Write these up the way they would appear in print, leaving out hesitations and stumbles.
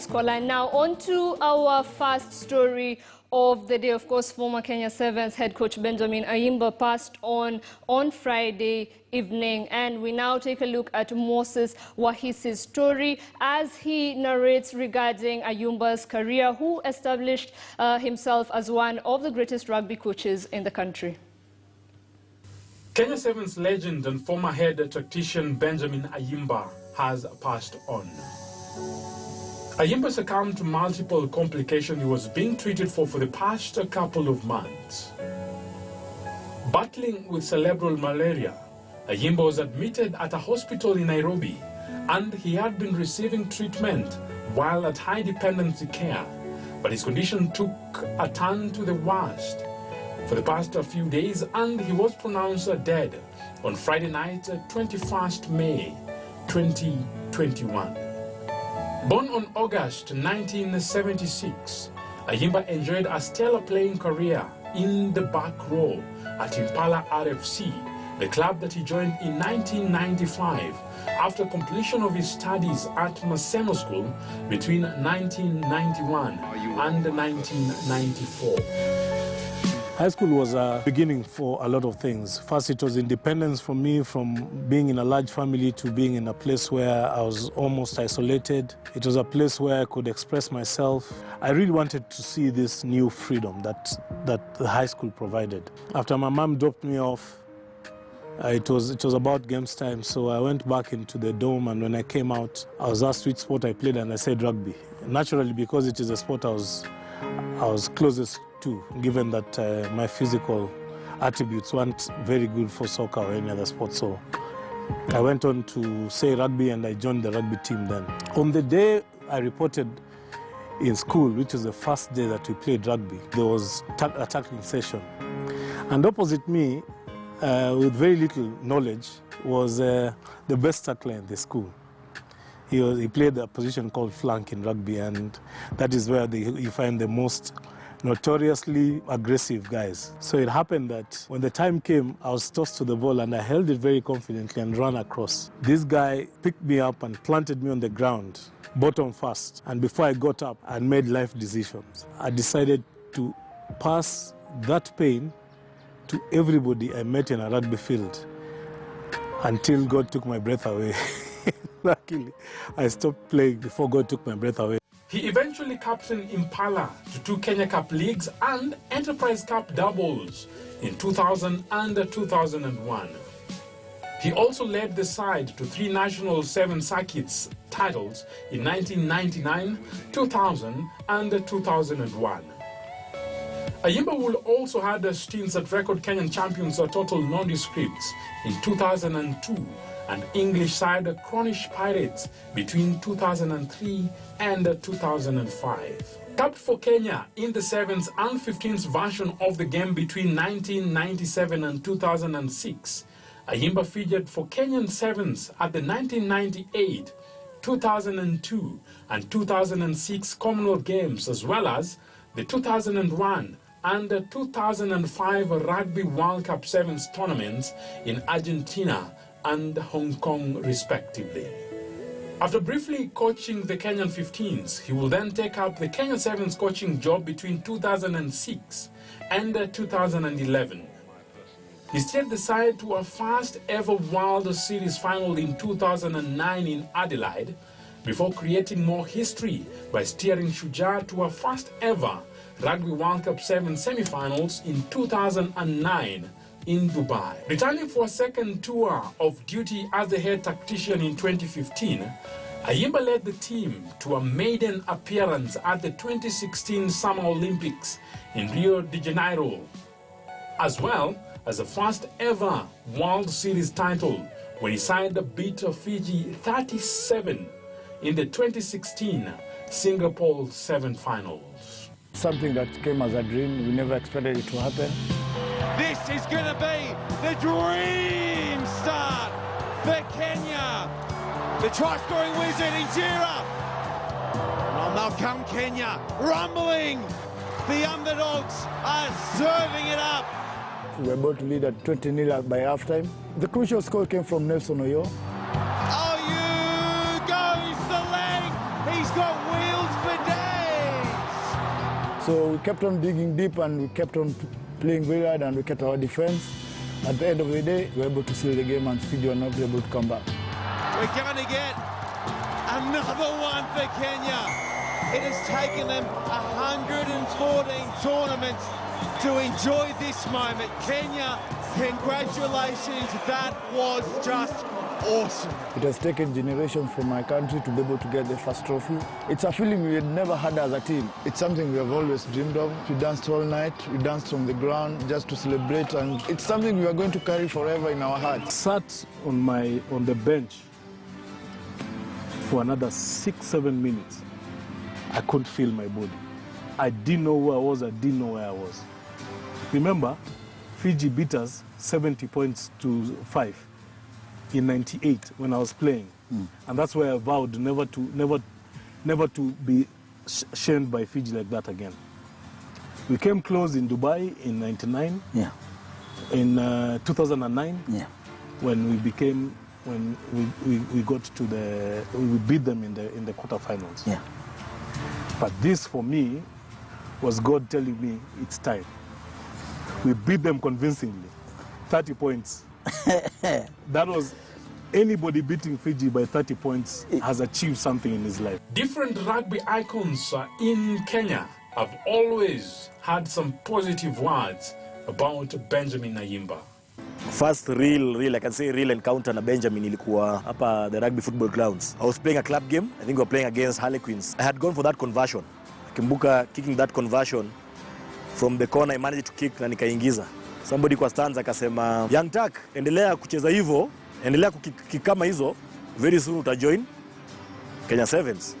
Scoreline. Now, on to our first story of the day. Of course, former Kenya Sevens head coach Benjamin Ayimba passed on Friday evening. And we now take a look at Moses Wahisi's story as he narrates regarding Ayimba's career, who established himself as one of the greatest rugby coaches in the country. Kenya Sevens legend and former head tactician Benjamin Ayimba has passed on. Ayimba succumbed to multiple complications he was being treated for the past couple of months. Battling with cerebral malaria, Ayimba was admitted at a hospital in Nairobi, and he had been receiving treatment while at high dependency care, but his condition took a turn to the worst for the past few days, and he was pronounced dead on Friday night, 21st May 2021. Born on August 1976, Ayimba enjoyed a stellar playing career in the back row at Impala RFC, the club that he joined in 1995 after completion of his studies at Maseno School between 1991 and 1994. High school was a beginning for a lot of things. First, it was independence for me from being in a large family to being in a place where I was almost isolated. It was a place where I could express myself. I really wanted to see this new freedom that the high school provided. After my mom dropped me off, it was about games time, so I went back into the dorm, and when I came out, I was asked which sport I played, and I said rugby. Naturally, because it is a sport I was closest to, given that my physical attributes weren't very good for soccer or any other sport. So I went on to say rugby, and I joined the rugby team then. On the day I reported in school, which was the first day that we played rugby, there was a tackling session. And opposite me, with very little knowledge, was the best tackler in the school. He played a position called flank in rugby, and that is where you find the most notoriously aggressive guys. So it happened that when the time came, I was tossed to the ball, and I held it very confidently and ran across. This guy picked me up and planted me on the ground, bottom first. And before I got up, I made life decisions. I decided to pass that pain to everybody I met in a rugby field until God took my breath away. Luckily, I stopped playing before God took my breath away. He eventually captained Impala to 2 Kenya Cup leagues and Enterprise Cup doubles in 2000 and 2001. He also led the side to 3 national 7 circuits titles in 1999, 2000 and 2001. Ayimba will also had stints at record Kenyan champions or total nondescripts in 2002 and English side Cornish Pirates between 2003 and 2005. Capped for Kenya in the 7th and 15th version of the game between 1997 and 2006, Ayimba featured for Kenyan Sevens at the 1998, 2002 and 2006 Commonwealth Games, as well as the 2001 and the 2005 Rugby World Cup Sevens tournaments in Argentina and Hong Kong, respectively. After briefly coaching the Kenyan 15s, he will then take up the Kenya Sevens coaching job between 2006 and 2011. He steered the side to a first ever World Series final in 2009 in Adelaide, before creating more history by steering Shujaa to a first ever Rugby World Cup 7 semi-finals in 2009 in Dubai. Returning for a second tour of duty as the head tactician in 2015, Ayimba led the team to a maiden appearance at the 2016 Summer Olympics in Rio de Janeiro, as well as the first ever World Series title when he signed the beat of Fiji 37 in the 2016 Singapore 7 finals. Something that came as a dream. We never expected it to happen. This is going to be the dream start for Kenya. The try-scoring wizard, Injera. Well, now come Kenya, rumbling. The underdogs are serving it up. We were able to lead at 20-0 by halftime. The crucial score came from Nelson Oyo. Oh, you goes the leg. He's got wheels So we kept on digging deep and we kept on playing very hard and we kept our defense. At the end of the day, we were able to seal the game and Fiji were not able to come back. We're going to get another one for Kenya. It has taken them 114 tournaments to enjoy this moment. Kenya, congratulations, that was just awesome. It has taken generations from my country to be able to get the first trophy. It's a feeling we had never had as a team. It's something we have always dreamed of. We danced all night, we danced on the ground just to celebrate, and it's something we are going to carry forever in our hearts. Sat on the bench for another 6-7 minutes. I couldn't feel my body. I didn't know who I was, I didn't know where I was. Remember, Fiji beat us 70 points to 5 in '98 when I was playing. And that's where I vowed never to be shamed by Fiji like that again. We came close in Dubai in '99. Yeah. In 2009. Yeah. When we got to we beat them in the quarterfinals. Yeah. But this for me was God telling me it's time. We beat them convincingly, 30 points. That was anybody beating Fiji by 30 points has achieved something in his life. Different rugby icons in Kenya have always had some positive words about Benjamin Ayimba. First real, I can say real encounter na Benjamin ilikuwa hapa the rugby football grounds. I was playing a club game. I think we were playing against Harlequins. I had gone for that conversion. Kimbuka kicking that conversion from the corner, I managed to kick na nikaingiza. Somebody kwa stands akasema, "Young Tuck, endelea kucheza hivyo, endelea kukick kama hizo, very soon utajoin Kenya Sevens."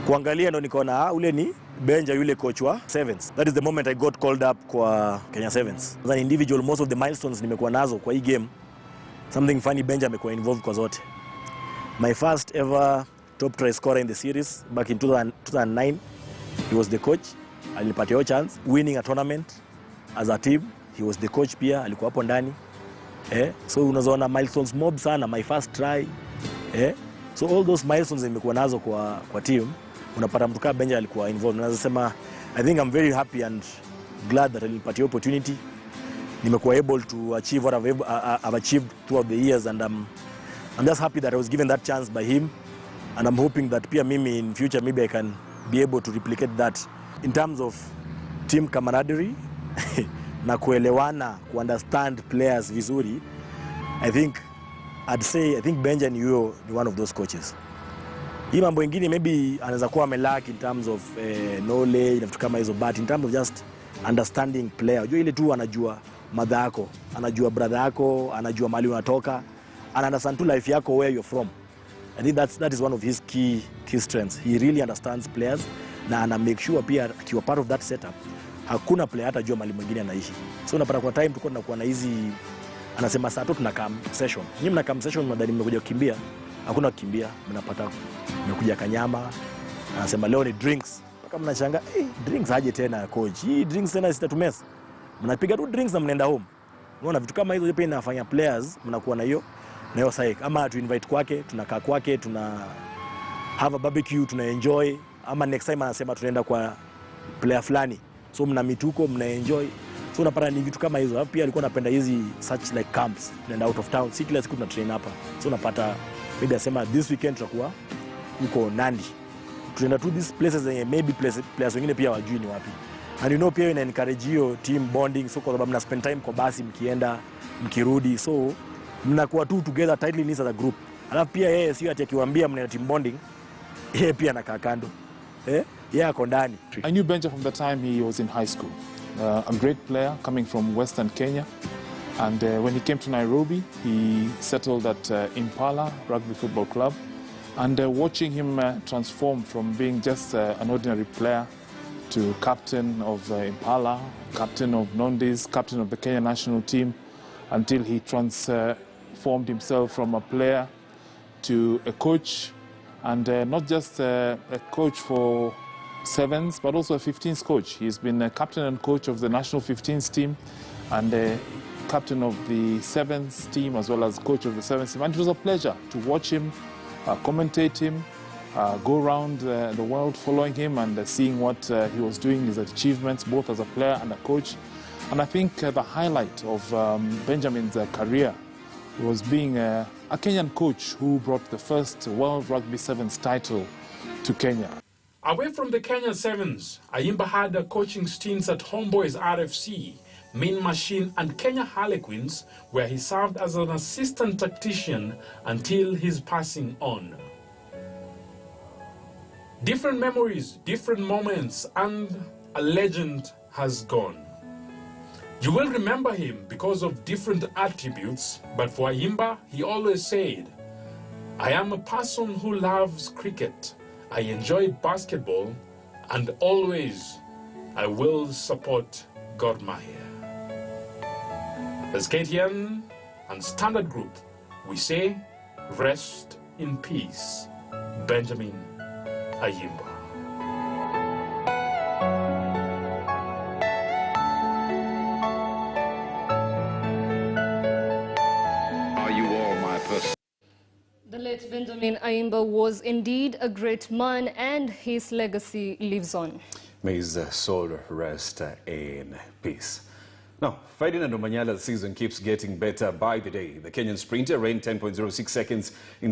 Kuangalia ndo nikaona ule ni Benja yule coach wa Sevens. That is the moment I got called up kwa Kenya Sevens. As an individual, most of the milestones nimekuwa nazo kwa hii game, something funny Benja amekuwa involved kwa zote. My first ever top try scorer in the series back in 2009, he was the coach. Alinipatia hiyo chance, winning a tournament as a team. He was the coach pia, alikuwa hapo ndani. So unazoona milestones mob sana, my first try. So all those milestones nimekuwa nazo kwa team. Unapata mtu kama Benja alikuwa involved. Naweza sema I think I'm very happy and glad that alinipatia opportunity. Nimekuwa able to achieve what I've achieved throughout the years, and I'm just happy that I was given that chance by him, and I'm hoping that pia mimi in future maybe I can be able to replicate that in terms of team camaraderie na kuelewana, understand players vizuri. I think Benja ni one of those coaches. Hii mambo ingine maybe anaweza kuwa amelack in terms of knowledge na vitu kama hizo, but in terms of just understanding player, unajua ile tu anajua mother yako, anajua brother yako, anajua mahali unatoka, ana understand tu life yako, where you're from. I think that is one of his key strengths. He really understands players na ana make sure pia akiwa part of that setup hakuna player hata jua mahali mwingine anaishi. So unapata kwa time tulikuwa tunakuwa na hizi, anasema saa tu tunakaa session. Nyinyi mnakaa session mnadhani mmekuja kukimbia, hakuna kukimbia, mnapata mmekuja kanyama. Anasema leo ni drinks. Mpaka mnashanga, drinks aje tena coach? Hii drinks tena sitatumesa. Mnapiga tu drinks na mnaenda home. Unaona vitu kama hizo pia inafanya players mnakuwa na hiyo psyche. Ama tu invite kwake, tunakaa kwake, tuna have a barbecue, tuna enjoy. Ama next time anasema tunaenda kwa player fulani. So mna mituko, mna enjoy. So unapata ni vitu kama hizo. Pia alikuwa anapenda hizi such like camps, tunaenda out of town. Si kila siku tuna train hapa. So unapata maybe asema this weekend tutakuwa huko Nandi. Tunaenda to these places maybe players wengine pia wajui ni wapi. And you know pia ina encourage hiyo team bonding, so kwa sababu mna spend time kwa basi mkienda mkirudi, so mnakuwa tu together tightly as a group. Alafu pia yeye sio ati akiwaambia mna team bonding, yeye pia anakaa kando. Yeye ako ndani. I knew Benja from the time he was in high school. A great player coming from Western Kenya. And when he came to Nairobi, he settled at Impala Rugby Football Club. And watching him transform from being just an ordinary player to captain of Impala, captain of Nondis, captain of the Kenya national team, until he transformed himself from a player to a coach, and not just a coach for sevens, but also a 15s coach. He's been a captain and coach of the national 15s team, and captain of the sevens team, as well as coach of the sevens team. And it was a pleasure to watch him, commentate him, go around the world following him and seeing what he was doing, his achievements, both as a player and a coach. And I think the highlight of Benjamin's career was being a Kenyan coach who brought the first World Rugby Sevens title to Kenya. Away from the Kenya Sevens, Ayimba had coaching stints at Homeboys RFC, Mean Machine and Kenya Harlequins, where he served as an assistant tactician until his passing on. Different memories, different moments, and a legend has gone. You will remember him because of different attributes, but for Ayimba, he always said, "I am a person who loves cricket. I enjoy basketball, and always I will support Gor Mahia." As KTN and Standard Group, we say, rest in peace, Benjamin Ayimba. The late Benjamin Ayimba was indeed a great man, and his legacy lives on. May his soul rest in peace. Now, Ferdinand Omanyala's season keeps getting better by the day. The Kenyan sprinter ran 10.06 seconds in